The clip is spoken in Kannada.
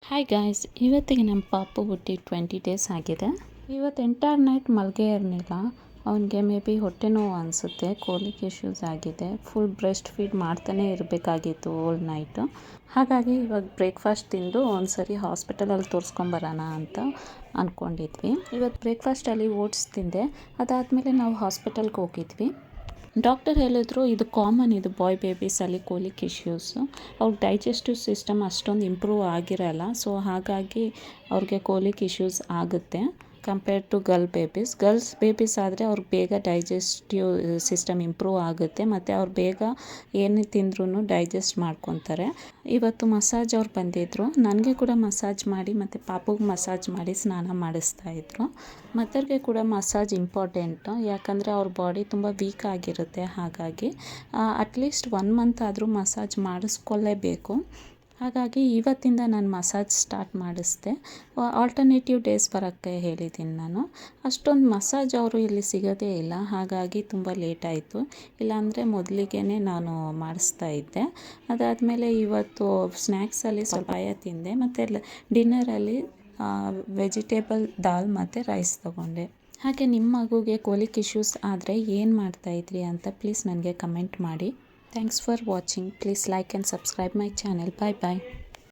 ಹಾಯ್ ಗಾಯ್ಸ್, ಇವತ್ತಿಗೆ ನಮ್ಮ ಪಾಪು ಹುಟ್ಟಿ 20 ಡೇಸ್ ಆಗಿದೆ. ಇವತ್ತು ಎಂಟೈರ್ ನೈಟ್ ಮಲ್ಗೆ ಇರಲಿಲ್ಲ. ಅವನಿಗೆ ಮೇ ಬಿ ಹೊಟ್ಟೆ ನೋವು ಅನಿಸುತ್ತೆ, ಕೋಲಿಕ್ ಇಶ್ಯೂಸ್ ಆಗಿದೆ. ಫುಲ್ ಬ್ರೆಸ್ಟ್ ಫೀಡ್ ಮಾಡ್ತಾನೆ ಇರಬೇಕಾಗಿತ್ತು ಓಲ್ ನೈಟು. ಹಾಗಾಗಿ ಇವಾಗ ಬ್ರೇಕ್ಫಾಸ್ಟ್ ತಿಂದು ಒಂದ್ಸರಿ ಹಾಸ್ಪಿಟಲಲ್ಲಿ ತೋರಿಸ್ಕೊಂಬರೋಣ ಅಂತ ಅಂದ್ಕೊಂಡಿದ್ವಿ. ಇವತ್ತು ಬ್ರೇಕ್ಫಾಸ್ಟಲ್ಲಿ ಓಟ್ಸ್ ತಿಂದೆ. ಅದಾದಮೇಲೆ ನಾವು ಹಾಸ್ಪಿಟಲ್ಗೆ ಹೋಗಿದ್ವಿ. ಡಾಕ್ಟರ್ ಹೇಳಿದ್ರು ಇದು ಕಾಮನ್, ಇದು ಬಾಯ್ ಬೇಬೀಸಲ್ಲಿ ಕೋಲಿಕ್ ಇಶ್ಯೂಸು. ಅವ್ರಿಗೆ ಡೈಜೆಸ್ಟಿವ್ ಸಿಸ್ಟಮ್ ಅಷ್ಟೊಂದು ಇಂಪ್ರೂವ್ ಆಗಿರಲ್ಲ, ಸೊ ಹಾಗಾಗಿ ಅವ್ರಿಗೆ ಕೋಲಿಕ್ ಇಶ್ಯೂಸ್ ಆಗುತ್ತೆ ಕಂಪೇರ್ಡ್ ಟು ಗರ್ಲ್ಸ್ ಬೇಬೀಸ್ ಆದರೆ ಅವ್ರಿಗೆ ಬೇಗ ಡೈಜೆಸ್ಟಿವ್ ಸಿಸ್ಟಮ್ ಇಂಪ್ರೂವ್ ಆಗುತ್ತೆ ಮತ್ತು ಅವ್ರು ಬೇಗ ಏನೇ ತಿಂದ್ರೂ ಡೈಜೆಸ್ಟ್ ಮಾಡ್ಕೊತಾರೆ. ಇವತ್ತು ಮಸಾಜ್ ಅವ್ರು ಬಂದಿದ್ದರು. ನನಗೆ ಕೂಡ ಮಸಾಜ್ ಮಾಡಿ ಮತ್ತು ಪಾಪುಗೆ ಮಸಾಜ್ ಮಾಡಿ ಸ್ನಾನ ಮಾಡಿಸ್ತಾಯಿದ್ರು. ಮದರ್ಗೆ ಕೂಡ ಮಸಾಜ್ ಇಂಪಾರ್ಟೆಂಟು, ಯಾಕಂದರೆ ಅವ್ರ ಬಾಡಿ ತುಂಬ ವೀಕ್ ಆಗಿರುತ್ತೆ. ಹಾಗಾಗಿ ಅಟ್ಲೀಸ್ಟ್ 1 ಮಂತ್ ಆದರೂ ಮಸಾಜ್ ಮಾಡಿಸ್ಕೊಳ್ಳೇಬೇಕು. ಹಾಗಾಗಿ ಇವತ್ತಿಂದ ನಾನು ಮಸಾಜ್ ಸ್ಟಾರ್ಟ್ ಮಾಡಿಸ್ದೆ. ಆಲ್ಟರ್ನೇಟಿವ್ ಡೇಸ್ ಬರೋಕ್ಕೆ ಹೇಳಿದ್ದೀನಿ ನಾನು. ಅಷ್ಟೊಂದು ಮಸಾಜ್ ಅವರು ಇಲ್ಲಿ ಸಿಗೋದೇ ಇಲ್ಲ, ಹಾಗಾಗಿ ತುಂಬ ಲೇಟ್ ಆಯಿತು. ಇಲ್ಲಾಂದರೆ ಮೊದಲಿಗೆ ನಾನು ಮಾಡಿಸ್ತಾ ಇದ್ದೆ. ಅದಾದಮೇಲೆ ಇವತ್ತು ಸ್ನ್ಯಾಕ್ಸಲ್ಲಿ ಸ್ವಲ್ಪ ತಿಂದೆ ಮತ್ತು ಡಿನ್ನರಲ್ಲಿ ವೆಜಿಟೇಬಲ್ ದಾಲ್ ಮತ್ತು ರೈಸ್ ತೊಗೊಂಡೆ. ಹಾಗೆ ನಿಮ್ಮ ಮಗುಗೆ ಕೋಲಿಕ್ ಇಶ್ಯೂಸ್ ಆದರೆ ಏನು ಮಾಡ್ತಾಯಿದ್ರಿ ಅಂತ ಪ್ಲೀಸ್ ನನಗೆ ಕಮೆಂಟ್ ಮಾಡಿ. Thanks for watching. Please like and subscribe my channel. Bye bye.